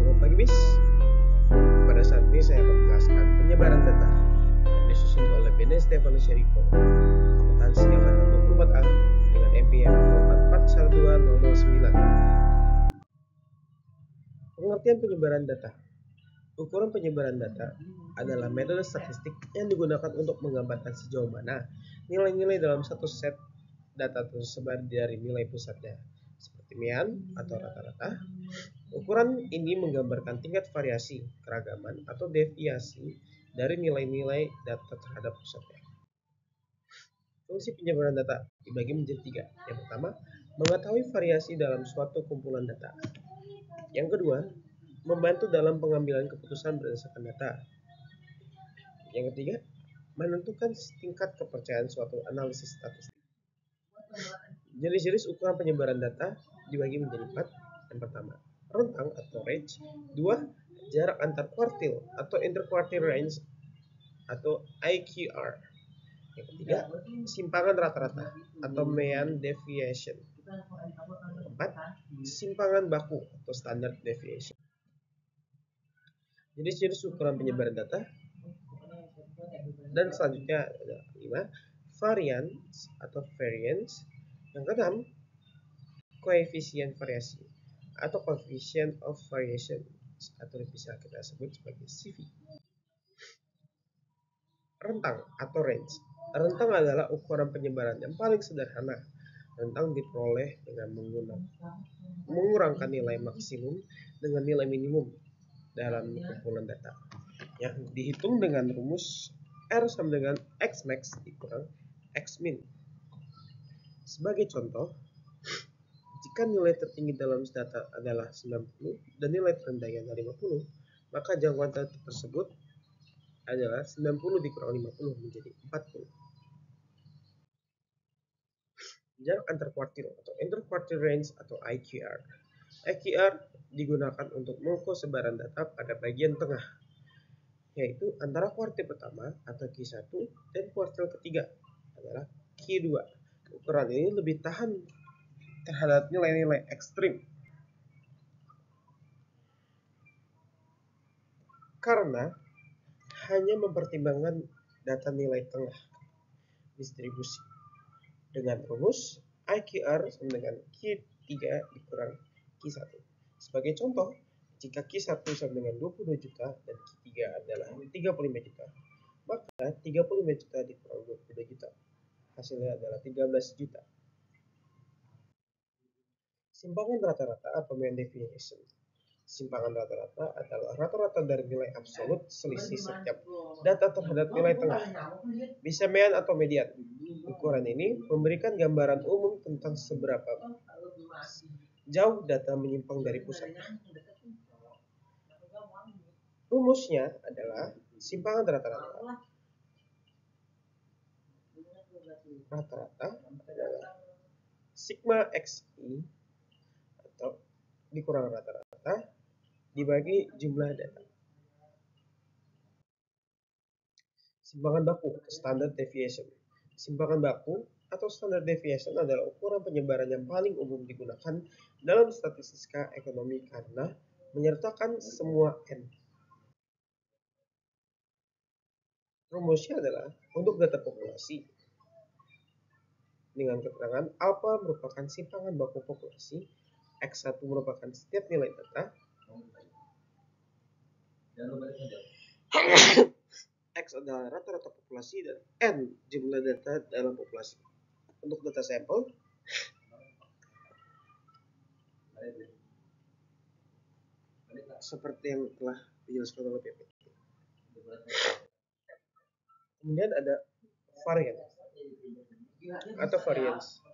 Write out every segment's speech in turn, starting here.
Selamat pagi, Miss. Pada saat ini saya akan menjelaskan penyebaran data yang disusun oleh Bene Stefano Sheriko, akuntansi angkatan 24A dengan NPM 4412009. Pengertian penyebaran data. Ukuran penyebaran data adalah metode statistik yang digunakan untuk menggambarkan sejauh mana nilai-nilai dalam satu set data tersebar dari nilai pusatnya, seperti mean atau rata-rata. Ukuran ini menggambarkan tingkat variasi, keragaman, atau deviasi dari nilai-nilai data terhadap pusatnya. Fungsi penyebaran data dibagi menjadi 3. Yang pertama, mengetahui variasi dalam suatu kumpulan data. Yang kedua, membantu dalam pengambilan keputusan berdasarkan data. Yang ketiga, menentukan tingkat kepercayaan suatu analisis statistik. Jenis-jenis ukuran penyebaran data dibagi menjadi 4. Yang pertama, rentang atau range. 2. Jarak antar kuartil atau interquartile range atau IQR. Yang ketiga, simpangan rata-rata atau mean deviation. Yang keempat, simpangan baku atau standard deviation. Jenis-jenis ukuran penyebaran data. Dan selanjutnya ada 5. Variance atau variance. Yang keenam, koefisien variasi atau coefficient of variation atau bisa kita sebut sebagai CV. Rentang atau range. Rentang adalah ukuran penyebaran yang paling sederhana. Rentang diperoleh dengan mengurangkan nilai maksimum dengan nilai minimum dalam kumpulan data yang dihitung dengan rumus R sama dengan X max dikurang X min. Sebagai contoh, jika nilai tertinggi dalam data adalah 90 dan nilai terendahnya adalah 50, maka jangkauan data tersebut adalah 90 dikurang 50 menjadi 40. Jarak antar kuartil atau interquartile range atau IQR. IQR digunakan untuk mengukur sebaran data pada bagian tengah, yaitu antara kuartil pertama atau Q1 dan kuartil ketiga adalah Q2. Ukuran ini lebih tahan terhadap nilai-nilai ekstrim karena hanya mempertimbangkan data nilai tengah distribusi dengan rumus IQR sama dengan Q3 dikurang Q1. Sebagai contoh, jika Q1 sama dengan 22 juta dan Q3 adalah 35 juta, maka 35 juta dikurang 22 juta hasilnya adalah 13 juta. Simpangan rata-rata atau mean deviation. Simpangan rata-rata adalah rata-rata dari nilai absolut selisih setiap data terhadap nilai tengah, bisa mean atau median. Ukuran ini memberikan gambaran umum tentang seberapa jauh data menyimpang dari pusat. Rumusnya adalah simpangan rata-rata adalah sigma xi atau dikurang rata-rata dibagi jumlah data. Simpangan baku standard deviation. Simpangan baku atau standard deviation adalah ukuran penyebaran yang paling umum digunakan dalam statistika ekonomi karena menyertakan semua n. Rumusnya adalah untuk data populasi dengan keterangan alpha merupakan simpangan baku populasi, X1 merupakan setiap nilai data, X adalah rata-rata populasi dan N jumlah data dalam populasi. Untuk data sampel, seperti yang telah dijelaskan oleh PPT. Kemudian ada varian atau variance.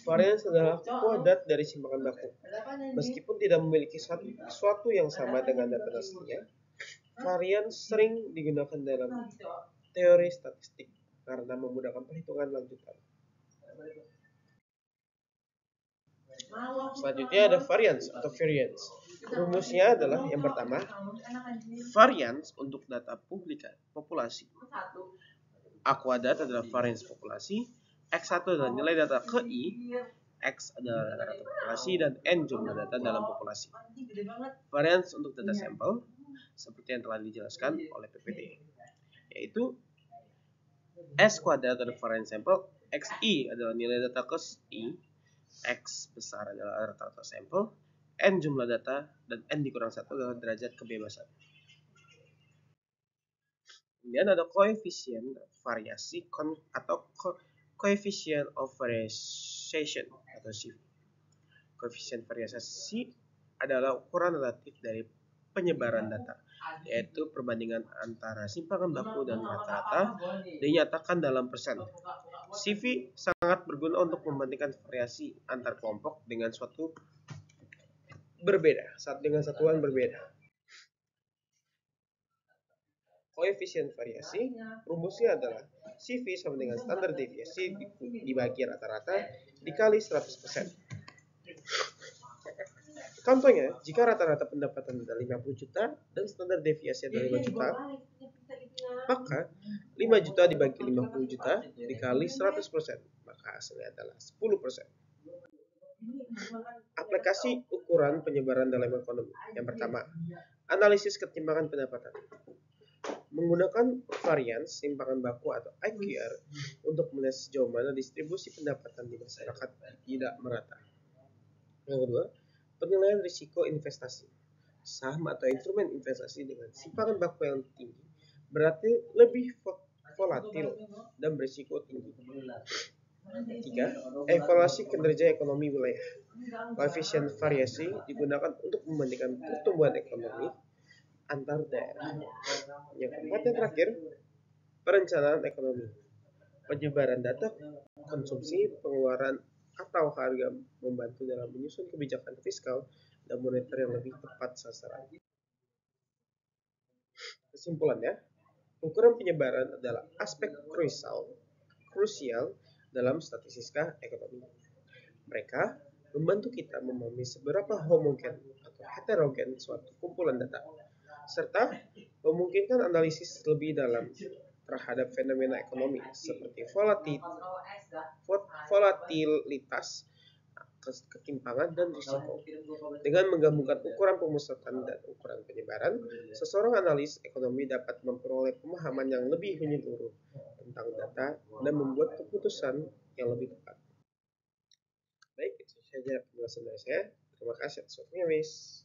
Variance adalah kuadrat dari simpangan baku. Meskipun tidak memiliki sesuatu yang sama dengan data aslinya, variance sering digunakan dalam teori statistik karena memudahkan perhitungan lanjutan. Selanjutnya ada variance atau variance. Rumusnya adalah yang pertama, variance untuk data populasi. A kuadrat adalah variance populasi, X1 adalah nilai data ke I, X adalah rata-rata populasi, dan N jumlah data dalam populasi. Variance untuk data sampel seperti yang telah dijelaskan oleh PPT, yaitu S kuadrat adalah variance sampel, XI adalah nilai data cos I, X besar adalah rata-rata sampel, N jumlah data, dan N dikurang 1 adalah derajat kebebasan. Kemudian ada koefisien variasi atau coefficient of variation atau CV. Koefisien variasi adalah ukuran relatif dari penyebaran data, yaitu perbandingan antara simpangan baku dan rata-rata dinyatakan dalam persen. CV sangat berguna untuk membandingkan variasi antar kelompok dengan satuan berbeda. Koefisien variasi rumusnya adalah CV sama dengan standar deviasi dibagi rata-rata dikali 100%. Contohnya, jika rata-rata pendapatan adalah 50 juta dan standar deviasi adalah 5 juta, maka 5 juta dibagi 50 juta dikali 100%, maka hasilnya adalah 10%. Aplikasi ukuran penyebaran dalam ekonomi. Yang pertama, analisis ketimpangan pendapatan. Menggunakan varians simpangan baku atau IQR untuk melihat sejauh mana distribusi pendapatan di masyarakat tidak merata. Yang kedua, penilaian risiko investasi. Saham atau instrumen investasi dengan simpangan baku yang tinggi berarti lebih volatil dan berisiko tinggi. Ketiga, evaluasi kinerja ekonomi wilayah. Koefisien variasi digunakan untuk membandingkan pertumbuhan ekonomi antar daerah. Yang keempat dan terakhir, perencanaan ekonomi. Penyebaran data konsumsi, pengeluaran, atau harga membantu dalam menyusun kebijakan fiskal dan moneter yang lebih tepat sasaran. Kesimpulannya, ukuran penyebaran adalah aspek krusial dalam statistika ekonomi. Mereka membantu kita memahami seberapa homogen atau heterogen suatu kumpulan data, serta memungkinkan analisis lebih dalam terhadap fenomena ekonomi seperti volatilitas, ketimpangan, dan risiko. Dengan menggabungkan ukuran pemusatan dan ukuran penyebaran, seseorang analis ekonomi dapat memperoleh pemahaman yang lebih menyeluruh tentang data dan membuat keputusan yang lebih tepat. Baik, itu saja penjelasan dari saya. Terima kasih atas waktunya, Miss.